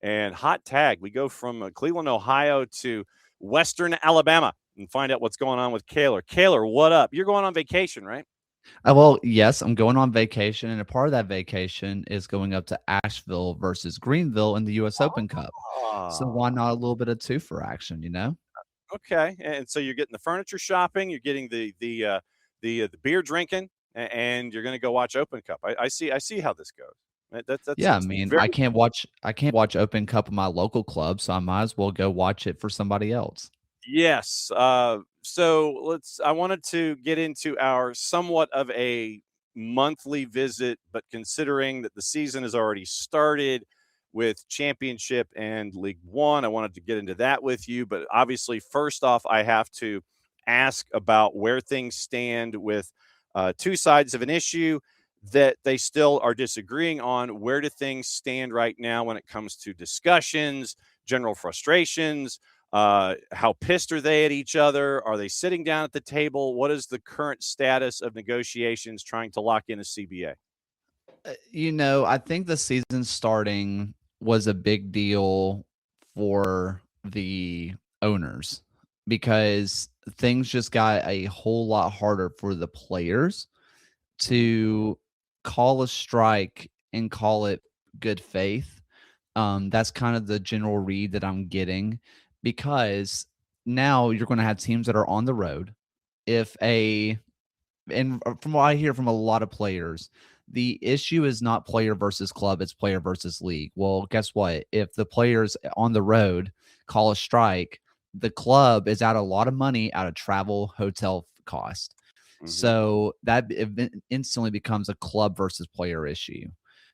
And hot tag, we go from Cleveland, Ohio to Western Alabama and find out what's going on with Kaylor. Kaylor, what up? You're going on vacation, right? Well, yes, I'm going on vacation, and a part of that vacation is going up to Asheville versus Greenville in the U.S. Open Cup. So Ah, why not a little bit of two for action, you know? okay. And so you're getting the furniture shopping, you're getting the beer drinking, and you're going to go watch Open Cup. I see how this goes. That's Yeah, I it's mean, very I can't watch Open Cup in my local club, so I might as well go watch it for somebody else. yes. So I wanted to get into our somewhat of a monthly visit, but considering that the season has already started with Championship and League One, I wanted to get into that with you. But obviously, first off, I have to ask about where things stand with two sides of an issue that they still are disagreeing on. Where do things stand right now when it comes to discussions, general frustrations? How pissed are they at each other? Are they sitting down at the table? What is the current status of negotiations trying to lock in a CBA? I think the season starting was a big deal for the owners because things just got a whole lot harder for the players to call a strike and call it good faith. That's kind of the general read that I'm getting because now you're going to have teams that are on the road. If a and from what I hear from a lot of players, the issue is not player versus club, it's player versus league. Well, guess what? If the players on the road call a strike, the club is out a lot of money out of travel, hotel cost. Mm-hmm. So that instantly becomes a club versus player issue.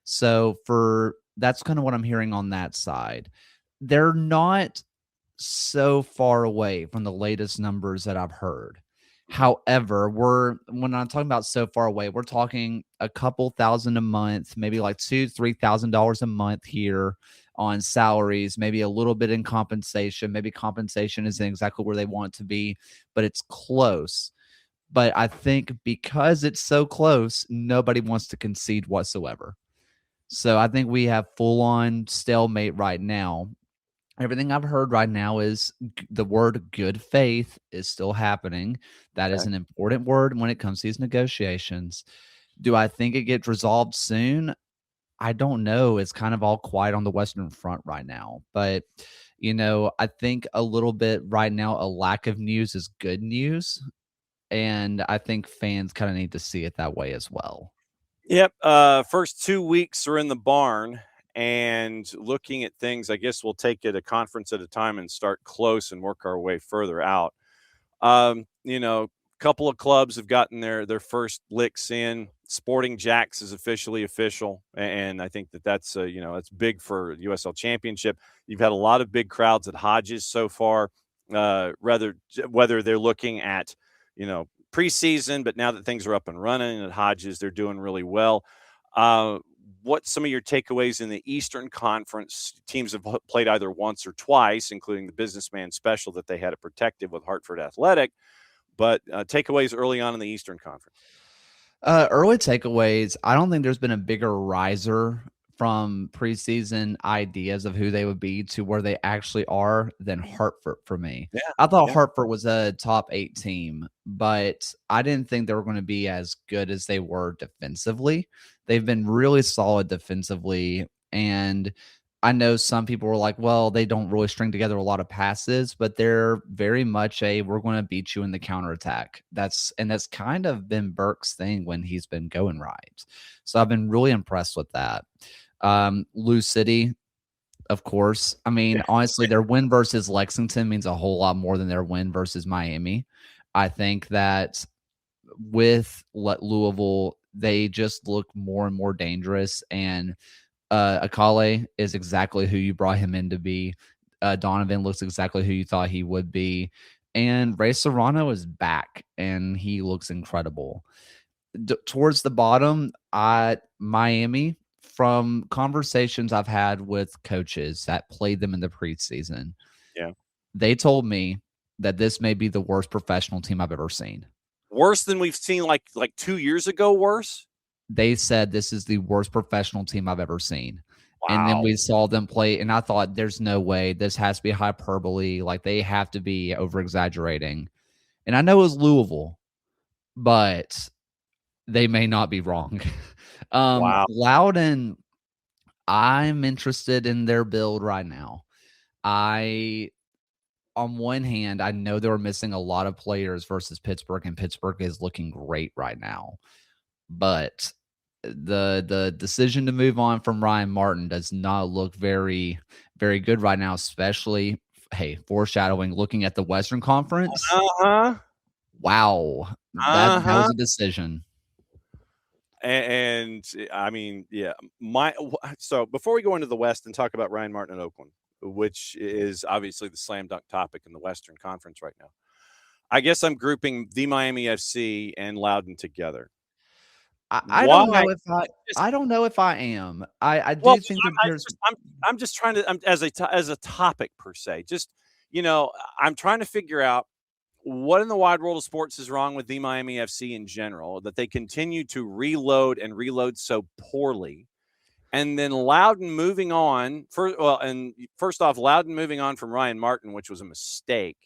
So for that's kind of what I'm hearing on that side. They're not so far away from the latest numbers that I've heard. However, when I'm talking about so far away, we're talking a couple thousand a month, maybe like $2,000-$3,000 a month here on salaries, maybe a little bit in compensation. Maybe compensation isn't exactly where they want it to be, but it's close. But I think because it's so close, nobody wants to concede whatsoever. So I think we have full on stalemate right now. Everything I've heard right now is the word good faith is still happening. That is Okay. an important word when it comes to these negotiations. Do I think it gets resolved soon? I don't know. It's kind of all quiet on the Western Front right now. But, I think a little bit right now, a lack of news is good news. And I think fans kind of need to see it that way as well. Yep. First 2 weeks are in the barn, and looking at things, I guess we'll take it a conference at a time and start close and work our way further out. A couple of clubs have gotten their first licks in. Sporting Jacks is officially official, and I think that's it's big for USL Championship. You've had a lot of big crowds at Hodges so far. Whether they're looking at preseason, but now that things are up and running at Hodges, they're doing really well. What's some of your takeaways in the Eastern Conference? Teams have played either once or twice, including the Businessman Special that they had at Protective with Hartford Athletic. But takeaways early on in the Eastern Conference. Early takeaways. I don't think there's been a bigger riser from preseason ideas of who they would be to where they actually are than Hartford for me. Yeah, I thought yeah. Hartford was a top 8 team, but I didn't think they were going to be as good as they were defensively. They've been really solid defensively, and I know some people were like, well, they don't really string together a lot of passes, but they're very much we're going to beat you in the counterattack. That's kind of been Burke's thing when he's been going right. So I've been really impressed with that. Lou City, of course. I mean, honestly, their win versus Lexington means a whole lot more than their win versus Miami. I think that with Louisville, they just look more and more dangerous, and Akale is exactly who you brought him in to be. Donovan looks exactly who you thought he would be. And Ray Serrano is back, and he looks incredible. Towards the bottom, Miami, from conversations I've had with coaches that played them in the preseason, Yeah. they told me that this may be the worst professional team I've ever seen. Worse than we've seen like 2 years ago. Worse. They said this is the worst professional team I've ever seen. And then Wow. we saw them play, and I thought, "There's no way. This has to be hyperbole. Like, they have to be over-exaggerating." And I know it was Louisville, but they may not be wrong. Wow. Loudon, I'm interested in their build right now. I On one hand, I know they were missing a lot of players versus Pittsburgh, and Pittsburgh is looking great right now. But the decision to move on from Ryan Martin does not look very, very good right now, especially, hey, foreshadowing, looking at the Western Conference. Uh-huh. Wow. That Uh-huh. was a decision. And I mean, yeah, so before we go into the West and talk about Ryan Martin in Oakland, which is obviously the slam dunk topic in the Western Conference right now, I guess I'm grouping the Miami FC and Loudon together. I don't Why? know if I don't know if I am. I Well, do think that there's I'm just trying to as a topic per se. Just I'm trying to figure out what in the wide world of sports is wrong with the Miami FC in general that they continue to reload so poorly. And then Loudon moving on first off, Loudon moving on from Ryan Martin, which was a mistake,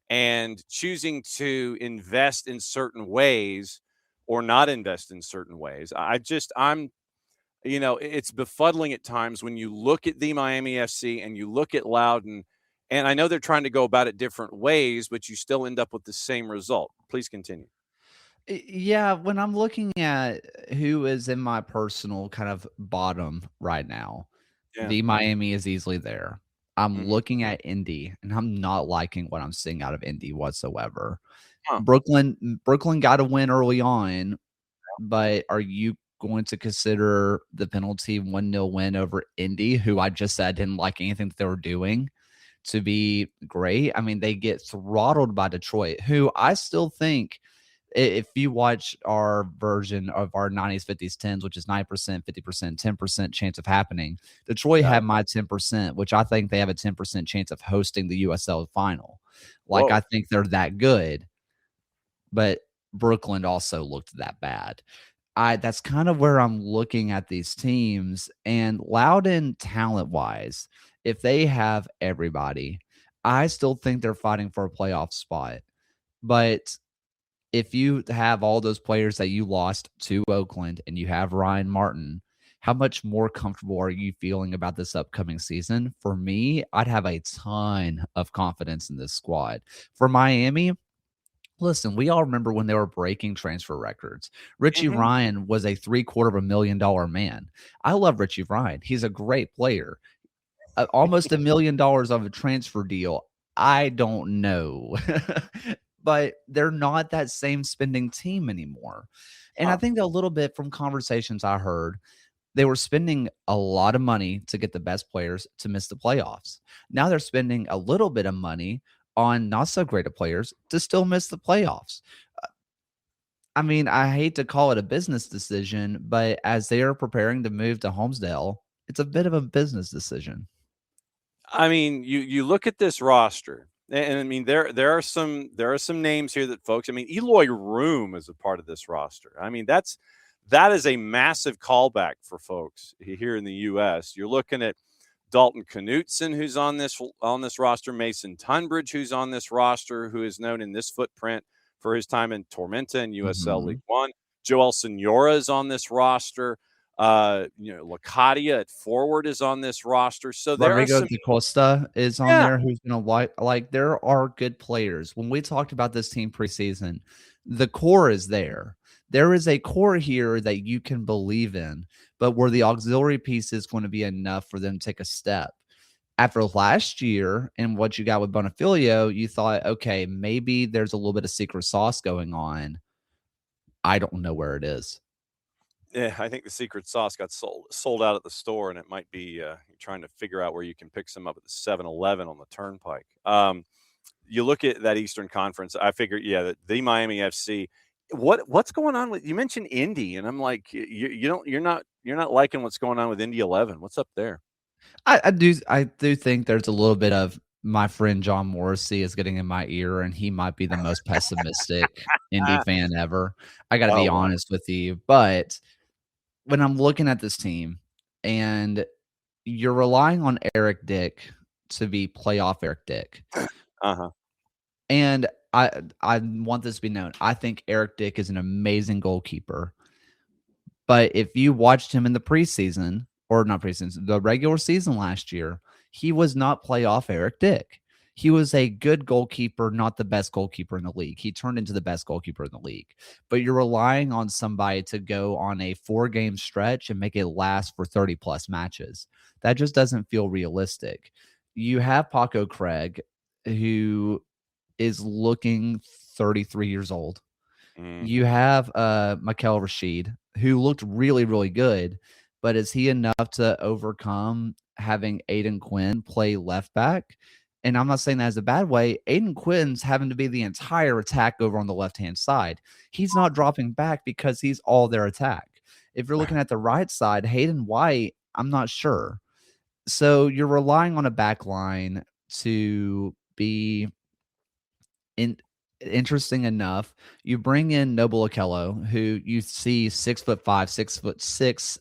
and choosing to invest in certain ways or not invest in certain ways. It's befuddling at times when you look at the Miami FC and you look at Loudon, and I know they're trying to go about it different ways, but you still end up with the same result. Please continue. Yeah, when I'm looking at who is in my personal kind of bottom right now, Yeah. the Miami is easily there. I'm Mhm. looking at Indy, and I'm not liking what I'm seeing out of Indy whatsoever. Huh. Brooklyn got a win early on, but are you going to consider the penalty 1-0 win over Indy, who I just said didn't like anything that they were doing, to be great? I mean, they get throttled by Detroit, who I still think, if you watch our version of our 90s, 50s, 10s, which is 9%, 50%, 10% chance of happening, Detroit Got had it. my 10%, which I think they have a 10% chance of hosting the USL final. Like, I Whoa. think they're that good, but Brooklyn also looked that bad. That's kind of where I'm looking at these teams, and Loudon, talent-wise, if they have everybody, I still think they're fighting for a playoff spot. But if you have all those players that you lost to Oakland and you have Ryan Martin, how much more comfortable are you feeling about this upcoming season? For me, I'd have a ton of confidence in this squad. For Miami, listen, we all remember when they were breaking transfer records. Richie Mhm. Ryan was a $750,000 man. I love Richie Ryan. He's a great player. Almost $1 million of a transfer deal. I don't know. But they're not that same spending team anymore. And I Huh. think a little bit from conversations I heard, they were spending a lot of money to get the best players to miss the playoffs. Now they're spending a little bit of money on not so great of players to still miss the playoffs. I mean, I hate to call it a business decision, but as they are preparing to move to Homesdale, it's a bit of a business decision. I mean, you look at this roster, and I mean there are some names here that folks. I mean, Eloy Room is a part of this roster. I mean, that is a massive callback for folks here in the U.S. You're looking at Dalton Knutson, who's on this roster, Mason Tunbridge, who's on this roster, who is known in this footprint for his time in Tormenta and USL League Mhm. One. Joel Senora is on this roster. Lacadia at forward is on this roster. So there are Rodrigo some. Da Costa is on Yeah. there, who's gonna like, there are good players. When we talked about this team preseason, the core is there. There is a core here that you can believe in, but where the auxiliary piece is going to be enough for them to take a step. After last year and what you got with Bonifilio, you thought, okay, maybe there's a little bit of secret sauce going on. I don't know where it is. Yeah, I think the secret sauce got sold out at the store, and it might be you're trying to figure out where you can pick some up at the 7-Eleven on the Turnpike. You look at that Eastern Conference. I figure, yeah, that the Miami FC. What's going on with? You mentioned Indy, and I'm like, you're not liking what's going on with Indy 11. What's up there? I do think there's a little bit of my friend John Morrissey is getting in my ear, and he might be the most pessimistic Indy fan ever. I gotta Oh be wow. honest with you, but when I'm looking at this team, and you're relying on Eric Dick to be playoff Eric Dick. Uh-huh. And I want this to be known. I think Eric Dick is an amazing goalkeeper. But if you watched him in the preseason, or not preseason, the regular season last year, he was not playoff Eric Dick. He was a good goalkeeper, not the best goalkeeper in the league. He turned into the best goalkeeper in the league. But you're relying on somebody to go on a 4-game stretch and make it last for 30 plus matches. That just doesn't feel realistic. You have Paco Craig, who is looking 33 years old. You Mhm. have Mikel Rashid, who looked really, really good, but is he enough to overcome having Aiden Quinn play left back? And I'm not saying that as a bad way. Aiden Quinn's having to be the entire attack over on the left-hand side. He's not dropping back because he's all their attack. If you're looking at the right side, Hayden White, I'm not sure. So you're relying on a back line to be in interesting enough. You bring in Noble Okello, who you see 6'5", 6'6"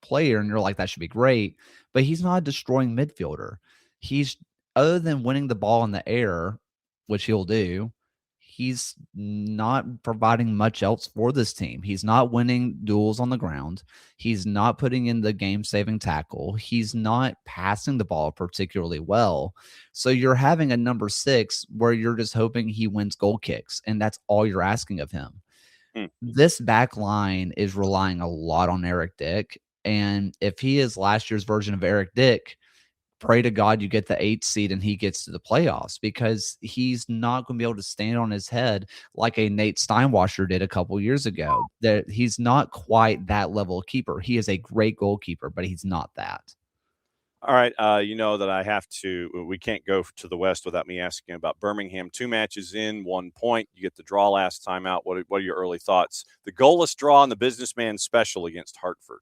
player, and you're like, that should be great. But he's not a destroying midfielder. He's, other than winning the ball in the air, which he'll do, he's not providing much else for this team. He's not winning duels on the ground. He's not putting in the game-saving tackle. He's not passing the ball particularly well. So you're having a number 6 where you're just hoping he wins goal kicks, and that's all you're asking of him. Mm. This back line is relying a lot on Eric Dick, and if he is last year's version of Eric Dick, pray to God you get the 8th seed and he gets to the playoffs, because he's not going to be able to stand on his head like a Nate Steinwasser did a couple years ago. That he's not quite that level of keeper. He is a great goalkeeper, but he's not that. All right, you know that I have to. We can't go to the West without me asking about Birmingham. 2 matches in, 1 point. You get the draw last time out. What are your early thoughts? The goalless draw and the businessman special against Hartford.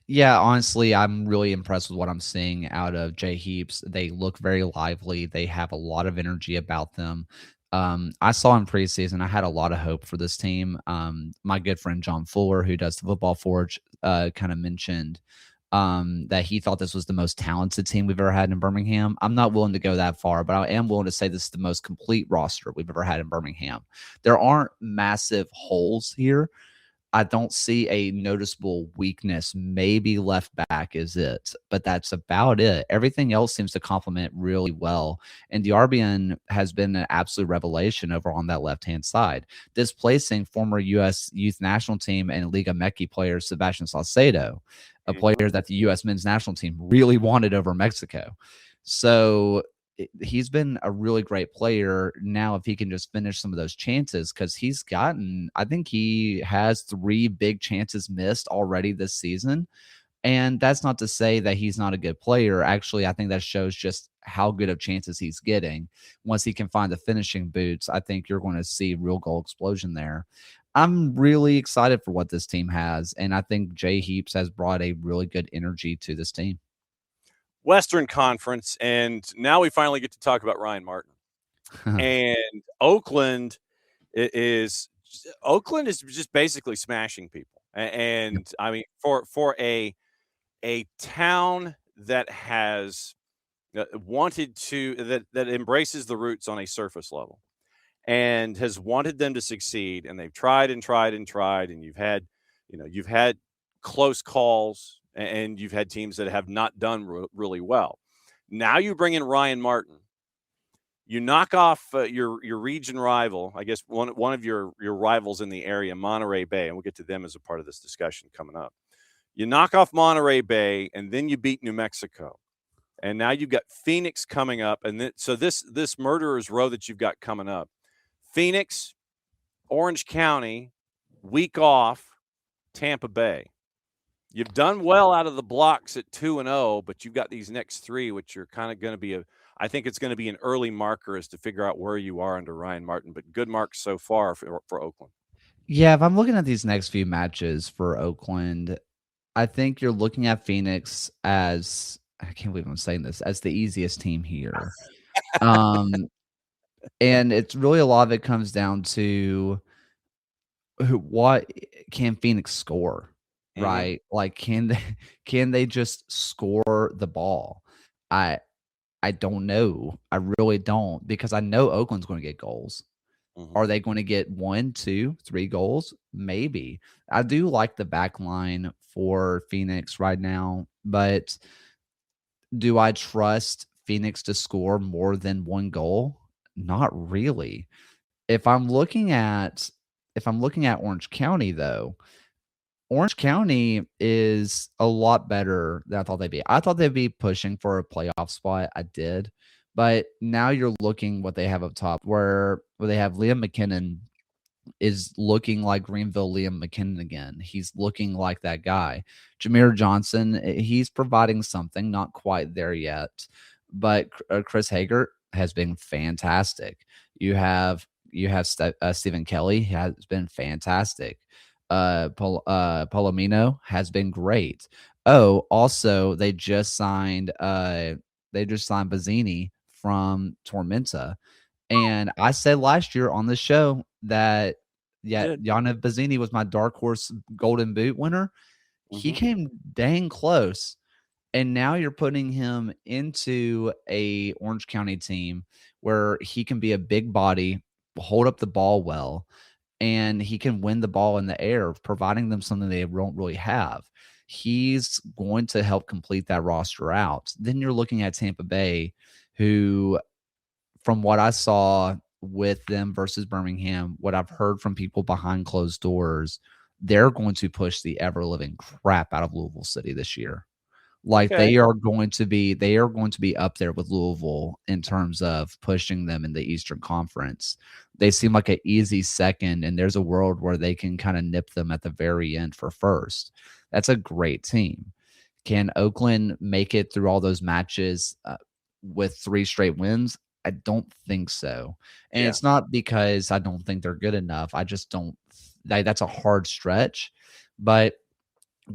Yeah, honestly, I'm really impressed with what I'm seeing out of Jay Heaps. They look very lively. They have a lot of energy about them. I saw in preseason, I had a lot of hope for this team. My good friend John Fuller, who does the Football Forge, kind of mentioned that he thought this was the most talented team we've ever had in Birmingham. I'm not willing to go that far, but I am willing to say this is the most complete roster we've ever had in Birmingham. There aren't massive holes here. I don't see a noticeable weakness. Maybe left back is it, but that's about it. Everything else seems to complement really well. And DRBN has been an absolute revelation over on that left-hand side, displacing former U.S. Youth National Team and Liga Meki player Sebastian Salcedo, a Mhm. player that the U.S. Men's National Team really wanted over Mexico. So he's been a really great player. Now, if he can just finish some of those chances, because he's gotten, I think he has 3 big chances missed already this season. And that's not to say that he's not a good player. Actually, I think that shows just how good of chances he's getting. Once he can find the finishing boots, I think you're going to see real goal explosion there. I'm really excited for what this team has. And I think Jay Heaps has brought a really good energy to this team. Western Conference, and now we finally get to talk about Ryan Martin. And Oakland is Oakland is just basically smashing people. And I mean, for a town that has wanted to that embraces the roots on a surface level and has wanted them to succeed, and they've tried and tried and tried, and you've had close calls, and you've had teams that have not done really well. Now you bring in Ryan Martin, you knock off your region rival, I guess one of your rivals in the area, Monterey Bay, and we'll get to them as a part of this discussion coming up. You knock off Monterey Bay, and then you beat New Mexico, and now you've got Phoenix coming up, and so this murderer's row that you've got coming up: Phoenix, Orange County, week off, Tampa Bay. You've done well out of the blocks at 2-0, but you've got these next 3, which are kind of going to be I think it's going to be an early marker as to figure out where you are under Ryan Martin, but good marks so far for Oakland. Yeah, if I'm looking at these next few matches for Oakland, I think you're looking at Phoenix as, I can't believe I'm saying this, as the easiest team here. Um, and it's really, a lot of it comes down to what can Phoenix score? Mhm. right? Like, can they just score the ball? I I don't know. I really don't because I know Oakland's going to get goals. Mhm. Are they going to get 1, 2, 3 goals? Maybe. I do like the back line for Phoenix right now, but do I trust Phoenix to score more than 1 goal? Not really. If I'm looking at Orange County though, Orange County is a lot better than I thought they'd be. I thought they'd be pushing for a playoff spot. I did. But now you're looking what they have up top where they have Liam McKinnon is looking like Greenville Liam McKinnon again. He's looking like that guy. Jameer Johnson, he's providing something, not quite there yet, but Chris Hager has been fantastic. You have Stephen Kelly has been fantastic. Palomino has been great. Oh, also they just signed Bazzini from Tormenta. And I said last year on the show that yeah, Did. Yana Bazzini was my dark horse golden boot winner. He Mhm. came dang close. And now you're putting him into a Orange County team where he can be a big body, hold up the ball well, and he can win the ball in the air, providing them something they don't really have. He's going to help complete that roster out. Then you're looking at Tampa Bay, who from what I saw with them versus Birmingham, what I've heard from people behind closed doors, they're going to push the ever living crap out of Louisville City this year. Like Okay. they are going to be up there with Louisville in terms of pushing them in the Eastern Conference. They seem like an easy second, and there's a world where they can kind of nip them at the very end for first. That's a great team. Can Oakland make it through all those matches with 3 straight wins? I don't think so. And Yeah. it's not because I don't think they're good enough. I just don't that's a hard stretch. But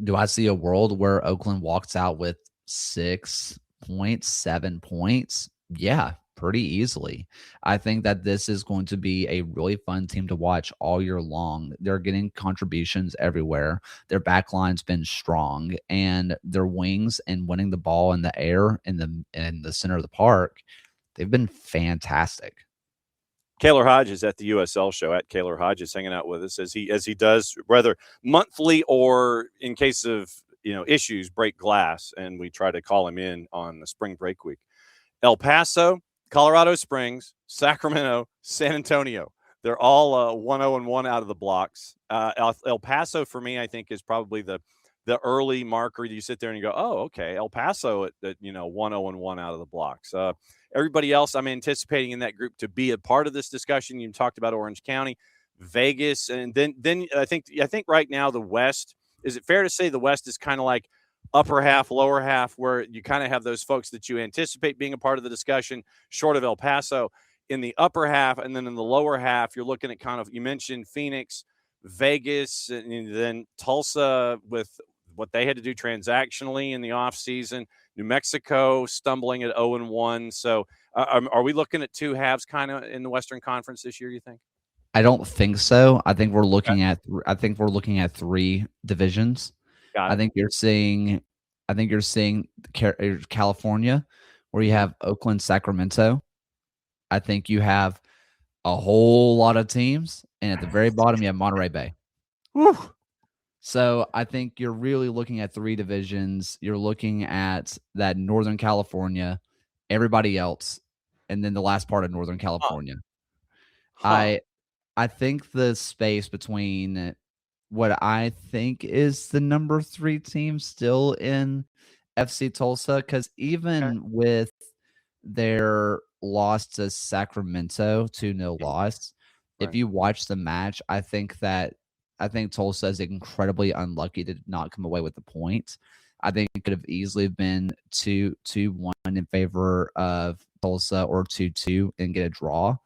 do I see a world where Oakland walks out with 6 points, 7 points? Yeah, pretty easily. I think that this is going to be a really fun team to watch all year long. They're getting contributions everywhere. Their back line's been strong, and their wings and winning the ball in the air in the center of the park, they've been fantastic. Kaylor Hodges at the USL show at Kaylor Hodges hanging out with us as he does whether monthly or in case of issues break glass, and we try to call him in on the spring break week. El Paso, Colorado Springs, Sacramento, San Antonio. They're all 1-0-1 out of the blocks. El Paso for me, I think, is probably the early marker. You sit there and you go, oh, okay, El Paso at 1-0-1 out of the blocks. Everybody else, I'm anticipating in that group to be a part of this discussion. You talked about Orange County, Vegas, and then I think right now the West. Is it fair to say the West is kind of like upper half, lower half, where you kind of have those folks that you anticipate being a part of the discussion, short of El Paso in the upper half, and then in the lower half, you're looking at kind of you mentioned Phoenix, Vegas, and then Tulsa with what they had to do transactionally in the offseason. New Mexico stumbling at 0-1. So are we looking at 2 halves kind of in the Western Conference this year, you think? I don't think so. Okay. I think we're looking at 3 divisions. Got I it. think you're seeing California, where you Mm-hmm. have Oakland, Sacramento. I think you have a whole lot of teams, and at the very bottom, you have Monterey Bay. Woo. So I think you're really looking at 3 divisions. You're looking at that Northern California, everybody else, and then the last part of Northern Huh. California. Huh. I I think the space between what I think is the number 3 team still in FC Tulsa, because Okay. even with their loss to Sacramento, 2-0 Mhm. loss, if Right. you watch the match, I think Tulsa is incredibly unlucky to not come away with the point. I think it could have easily been 2-1 in favor of Tulsa or 2-2 and get a draw.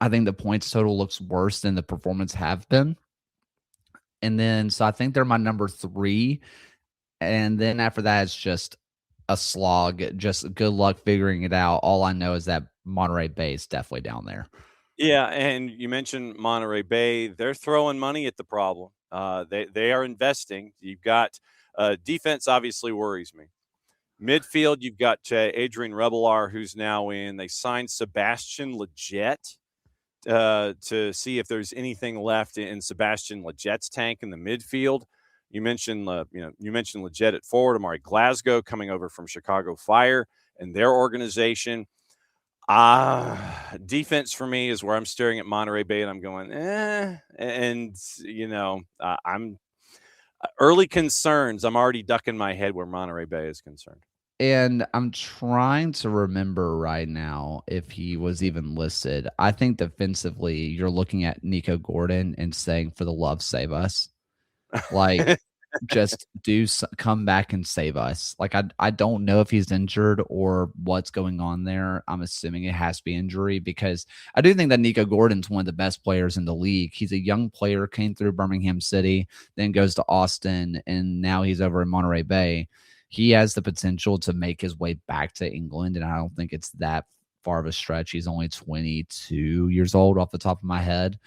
I think the points total looks worse than the performance have been. And then, so I think they're my number 3. And then after that, it's just a slog. Just good luck figuring it out. All I know is that Monterey Bay is definitely down there. Yeah, and you mentioned Monterey Bay. They're throwing money at the problem. They are investing. You've got defense obviously worries me. Midfield, you've got Adrian Rebelar, who's now in. They signed Sebastian Lletget to see if there's anything left in Sebastian Lletget's tank in the midfield. You mentioned Lletget at forward, Amari Glasgow coming over from Chicago Fire and their organization. Defense for me is where I'm staring at Monterey Bay and I'm going, and I'm early concerns. I'm already ducking my head where Monterey Bay is concerned. And I'm trying to remember right now if he was even listed. I think defensively, you're looking at Nico Gordon and saying, for the love, save us. Like, just come back and save us. Like, I don't know if he's injured or what's going on there. I'm assuming it has to be injury because I do think that Nico Gordon's one of the best players in the league. He's a young player, came through Birmingham City, then goes to Austin, and now he's over in Monterey Bay. He has the potential to make his way back to England, and I don't think it's that far of a stretch. He's only 22 years old off the top of my head.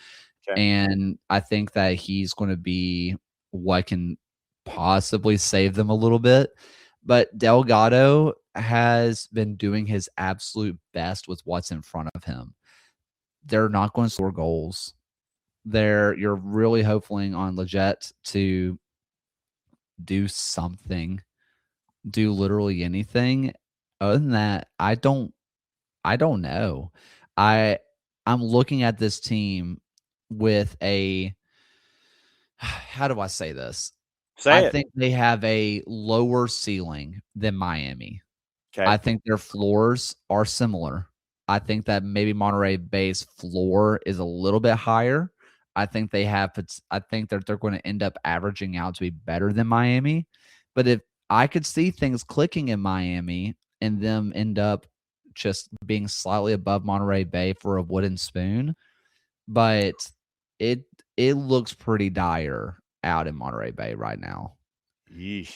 Okay. And I think that he's going to be what can possibly save them a little bit. But Delgado has been doing his absolute best with what's in front of him. They're not going to score goals. You're really hoping on Lletget to do something. Do literally anything. Other than that, I don't know. I'm looking at this team with how do I say this? I think they have a lower ceiling than Miami. Okay. I think their floors are similar. I think that maybe Monterey Bay's floor is a little bit higher. I think that they're going to end up averaging out to be better than Miami. But if I could see things clicking in Miami and them end up just being slightly above Monterey Bay for a wooden spoon, but it looks pretty dire out in Monterey Bay right now. Yeesh.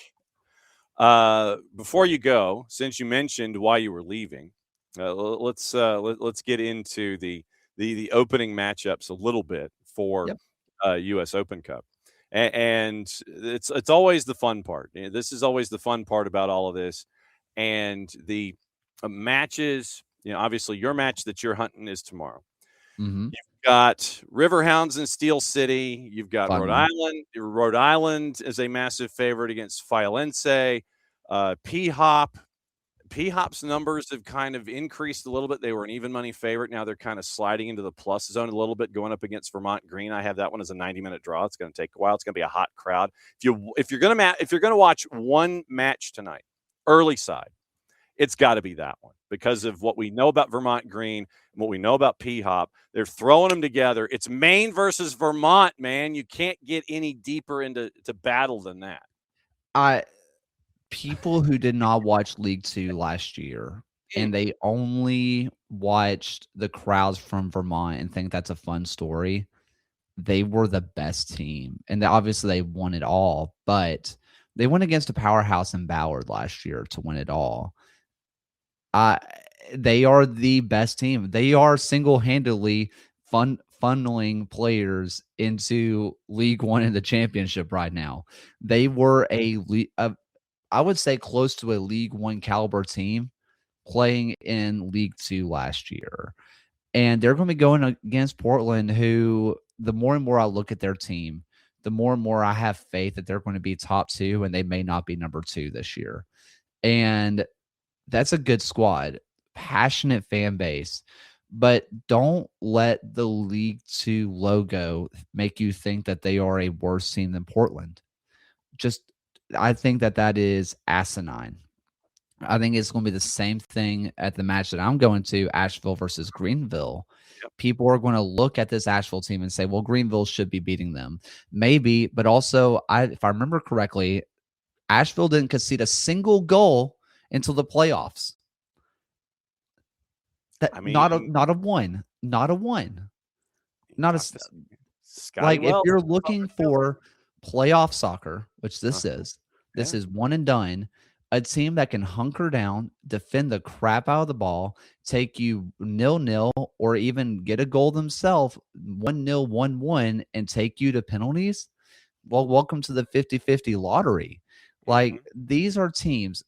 Before you go, since you mentioned why you were leaving, let's get into the opening matchups a little bit for U.S. Open Cup. And it's always the fun part. This is always the fun part about all of this. And the matches, obviously your match that you're hunting is tomorrow. Mm-hmm. You've got Riverhounds in Steel City. You've got Rhode Island. Rhode Island is a massive favorite against Fiolense. P-Hop. P-Hop's numbers have kind of increased a little bit. They were an even money favorite. Now they're kind of sliding into the plus zone a little bit, going up against Vermont Green. I have that one as a 90-minute draw. It's going to take a while. It's going to be a hot crowd. If you're going to watch one match tonight, early side, it's got to be that one because of what we know about Vermont Green and what we know about P-Hop. They're throwing them together. It's Maine versus Vermont, man. You can't get any deeper into battle than that. People who did not watch League Two last year and they only watched the crowds from Vermont and think that's a fun story, they were the best team. And obviously they won it all, but they went against a powerhouse in Ballard last year to win it all. They are the best team. They are single-handedly funneling players into League One and the championship right now. They were I would say close to a League One caliber team playing in League Two last year. And they're going to be going against Portland, who the more and more I look at their team, the more and more I have faith that they're going to be top two and they may not be number two this year. And that's a good squad, passionate fan base, but don't let the League Two logo make you think that they are a worse team than Portland. I think that is asinine. I think it's going to be the same thing at the match that I'm going to, Asheville versus Greenville. Yep. People are going to look at this Asheville team and say, well, Greenville should be beating them. Maybe, but also, if I remember correctly, Asheville didn't concede a single goal until the playoffs. Not a one. If you're looking for playoff soccer, which this is one and done, a team that can hunker down, defend the crap out of the ball, take you 0-0 or even get a goal themselves, 1-0, 1-1, and take you to penalties. Well, welcome to the 50-50 lottery. Like, Mm-hmm. these are teams.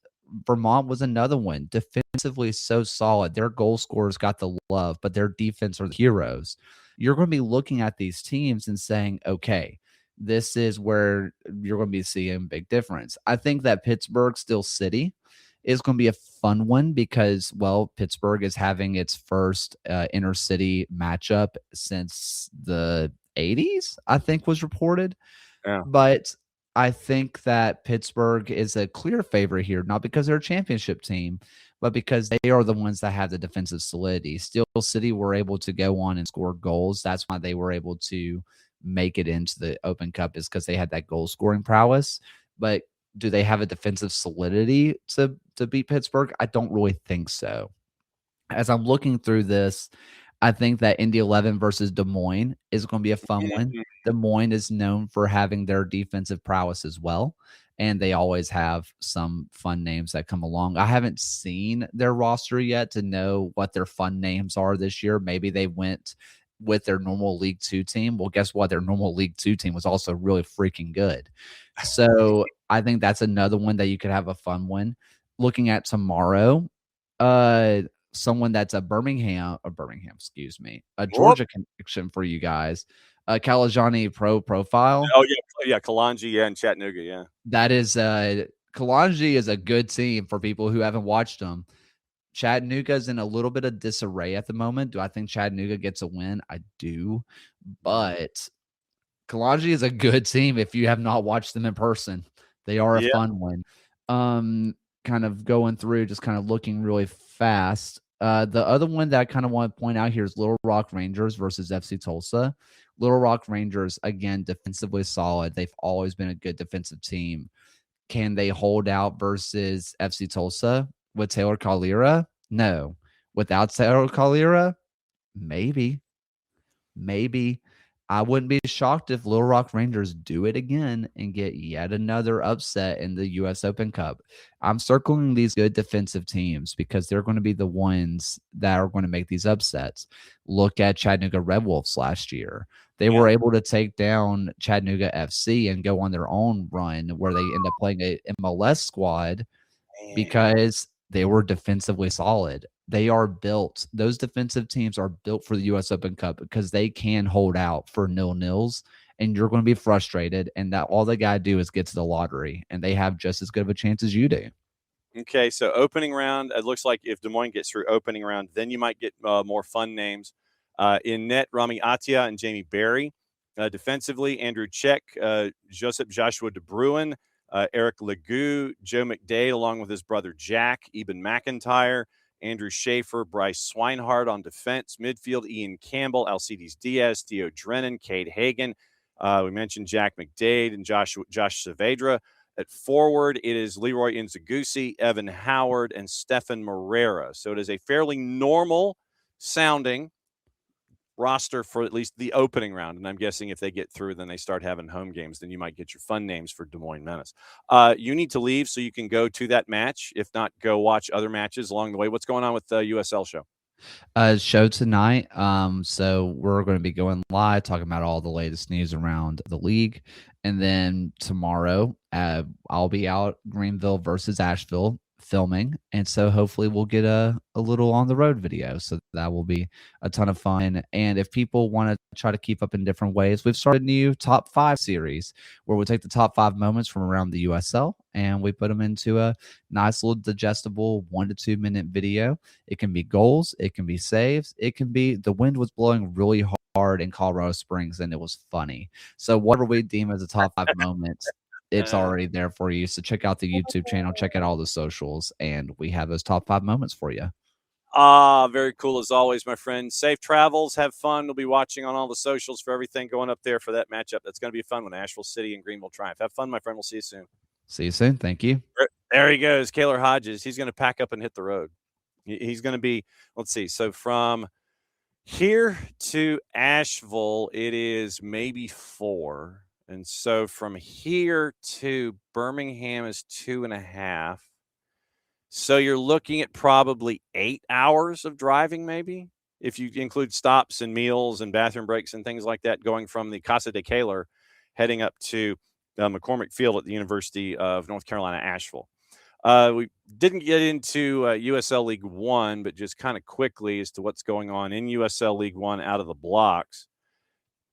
Vermont was another one. Defensively so solid. Their goal scorers got the love, but their defense are the heroes. You're going to be looking at these teams and saying, okay, this is where you're going to be seeing big difference. I think that Pittsburgh Steel City is going to be a fun one because, well, Pittsburgh is having its first inner city matchup since the 80s, I think was reported. Yeah. But I think that Pittsburgh is a clear favorite here, not because they're a championship team, but because they are the ones that have the defensive solidity. Steel City were able to go on and score goals. That's why they were able to make it into the Open Cup, is because they had that goal scoring prowess. But do they have a defensive solidity to beat Pittsburgh? I don't really think so. As I'm looking through this, I think that Indy 11 versus Des Moines is going to be a fun one. Mhm. Des Moines is known for having their defensive prowess as well, and they always have some fun names that come along. I haven't seen their roster yet to know what their fun names are this year. Maybe they went with their normal League Two team. Well, guess what? Their normal League Two team was also really freaking good. So I think that's another one that you could have a fun one. Looking at tomorrow, uh, someone that's a Birmingham, excuse me, a Whoop. Georgia connection for you guys. Kalajani profile. Oh, yeah, Kalanji, yeah, and Chattanooga, yeah. That is Kalanji is a good team for people who haven't watched them. Chattanooga's in a little bit of disarray at the moment. Do I think Chattanooga gets a win? I do, but Kalanji is a good team if you have not watched them in person. They are a Yeah. fun one. Kind of going through, just kind of looking really fast. The other one that I kind of want to point out here is Little Rock Rangers versus FC Tulsa. Little Rock Rangers, again, defensively solid. They've always been a good defensive team. Can they hold out versus FC Tulsa with Taylor Kaylor? No. Without Taylor Kaylor, maybe. Maybe. I wouldn't be shocked if Little Rock Rangers do it again and get yet another upset in the US Open Cup. I'm circling these good defensive teams because they're going to be the ones that are going to make these upsets. Look at Chattanooga Red Wolves last year. They Yeah. were able to take down Chattanooga FC and go on their own run where they end up playing a MLS squad Man. because they were defensively solid. They are built. Those defensive teams are built for the U.S. Open Cup because they can hold out for nil-nils, and you're going to be frustrated. And that all they got to do is get to the lottery, and they have just as good of a chance as you do. Okay, so opening round, it looks like if Des Moines gets through opening round, then you might get more fun names. In net, Rami Atia and Jamie Berry. Defensively, Andrew Check, Joseph Joshua De Bruin, Eric Legou, Joe McDade, along with his brother Jack, Eben McIntyre, Andrew Schaefer, Bryce Swinehart on defense. Midfield, Ian Campbell, Alcides Diaz, Theo Drennan, Cade Hagan. We mentioned Jack McDade and Josh Saavedra. At forward, it is Leroy Inzagusi, Evan Howard, and Stefan Morera. So it is a fairly normal sounding roster for at least the opening round. And I'm guessing if they get through, then they start having home games, then you might get your fun names for Des Moines Menace. You need to leave so you can go to that match. If not, go watch other matches along the way. What's going on with the USL show? Show tonight. So we're going to be going live, talking about all the latest news around the league, and then tomorrow, I'll be out Greenville versus Asheville filming, and so hopefully we'll get a little on the road video. So that will be a ton of fun. And if people want to try to keep up in different ways, we've started a new top 5 series where we take the top 5 moments from around the USL and we put them into a nice little digestible 1 to 2 minute video. It can be goals, it can be saves, it can be the wind was blowing really hard in Colorado Springs and it was funny. So whatever we deem as a top 5 moments, it's already there for you. So check out the YouTube channel, check out all the socials, and we have those top 5 moments for you. Very cool as always, my friend. Safe travels. Have fun. We'll be watching on all the socials for everything going up there for that matchup. That's going to be a fun one. Asheville City and Greenville Triumph. Have fun, my friend. We'll see you soon. See you soon. Thank you. There he goes, Kaylor Hodges. He's going to pack up and hit the road. He's going to be, let's see. So from here to Asheville, it is maybe 4. And so from here to Birmingham is 2.5. So you're looking at probably 8 hours of driving, maybe, if you include stops and meals and bathroom breaks and things like that, going from the Casa de Kaylor heading up to McCormick Field at the University of North Carolina, Asheville. We didn't get into USL League One, but just kind of quickly as to what's going on in USL League One out of the blocks.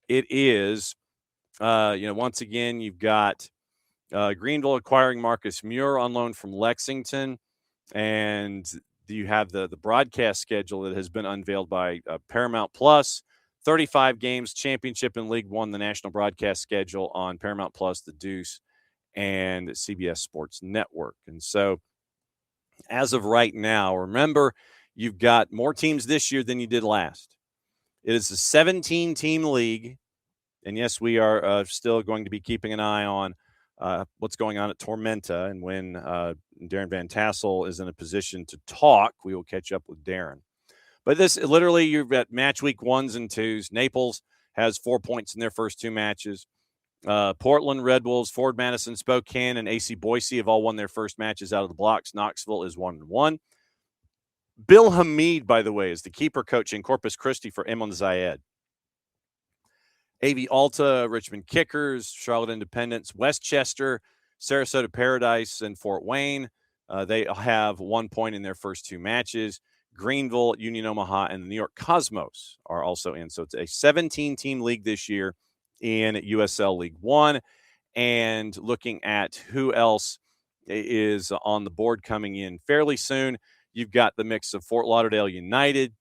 It is, once again, you've got Greenville acquiring Marcus Muir on loan from Lexington, and you have the broadcast schedule that has been unveiled by Paramount Plus. 35 games, championship in League One, the national broadcast schedule on Paramount Plus, the Deuce, and CBS Sports Network. And so as of right now, remember, you've got more teams this year than you did last. It is a 17-team league. And yes, we are still going to be keeping an eye on what's going on at Tormenta. And when Darren Van Tassel is in a position to talk, we will catch up with Darren. But this literally, you've got match week 1s and 2s. Naples has 4 points in their first 2 matches. Portland, Red Wolves, Ford Madison, Spokane, and AC Boise have all won their first matches out of the blocks. Knoxville is 1-1. Bill Hamid, by the way, is the keeper coach in Corpus Christi for Emon Zayed. AV Alta, Richmond Kickers, Charlotte Independence, Westchester, Sarasota Paradise, and Fort Wayne. They have 1 point in their first 2 matches. Greenville, Union Omaha, and the New York Cosmos are also in. So it's a 17-team league this year in USL League One. And looking at who else is on the board coming in fairly soon, you've got the mix of Fort Lauderdale United,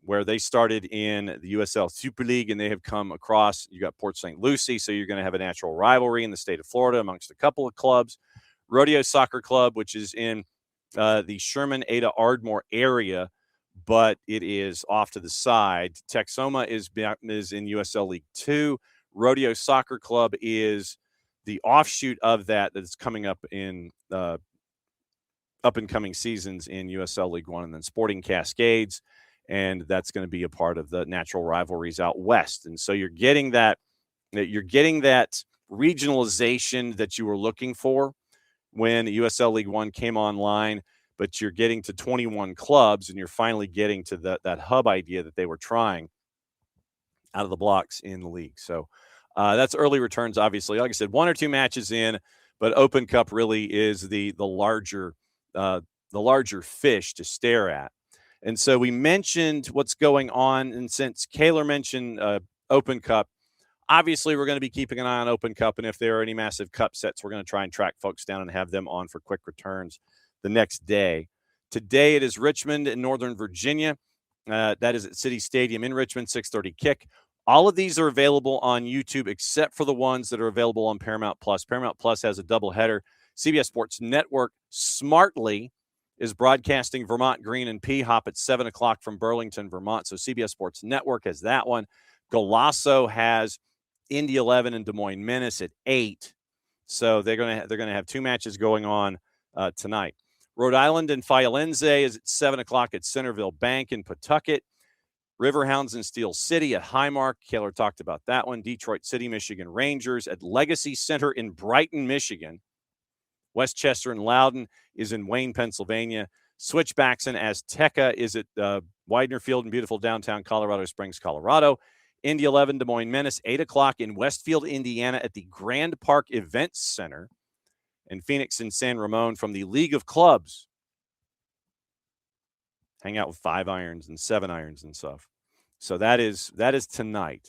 where they started in the USL Super League, and they have come across. You got Port St. Lucie, so you're going to have a natural rivalry in the state of Florida amongst a couple of clubs. Rodeo Soccer Club, which is in the Sherman, Ada, Ardmore area, but it is off to the side. Texoma is in USL League 2. Rodeo Soccer Club is the offshoot of that is coming up in up-and-coming seasons in USL League 1, and then Sporting Cascades, and that's going to be a part of the natural rivalries out west. And so you're getting that regionalization that you were looking for when USL League One came online, but you're getting to 21 clubs, and you're finally getting to that hub idea that they were trying out of the blocks in the league. So that's early returns, obviously. Like I said, 1 or 2 matches in, but Open Cup really is the larger fish to stare at. And so we mentioned what's going on, and since Kaylor mentioned Open Cup, obviously we're going to be keeping an eye on Open Cup, and if there are any massive cup sets, we're going to try and track folks down and have them on for quick returns the next day. Today it is Richmond in Northern Virginia. That is at City Stadium in Richmond, 6:30 kick. All of these are available on YouTube except for the ones that are available on Paramount Plus. Paramount Plus has a doubleheader. CBS Sports Network smartly is broadcasting Vermont Green and P-Hop at 7 o'clock from Burlington, Vermont. So CBS Sports Network has that one. Golasso has Indy 11 and Des Moines Menace at 8. So they're going to have 2 matches going on tonight. Rhode Island and Firenze is at 7 o'clock at Centerville Bank in Pawtucket. Riverhounds and Steel City at Highmark. Kaylor talked about that one. Detroit City, Michigan Rangers at Legacy Center in Brighton, Michigan. Westchester and Loudon is in Wayne, Pennsylvania. Switchbacks and Azteca is at Widener Field in beautiful downtown Colorado Springs, Colorado. Indy 11, Des Moines Menace, 8 o'clock in Westfield, Indiana at the Grand Park Events Center. And Phoenix and San Ramon from the League of Clubs. Hang out with 5 irons and 7 irons and stuff. So that is tonight.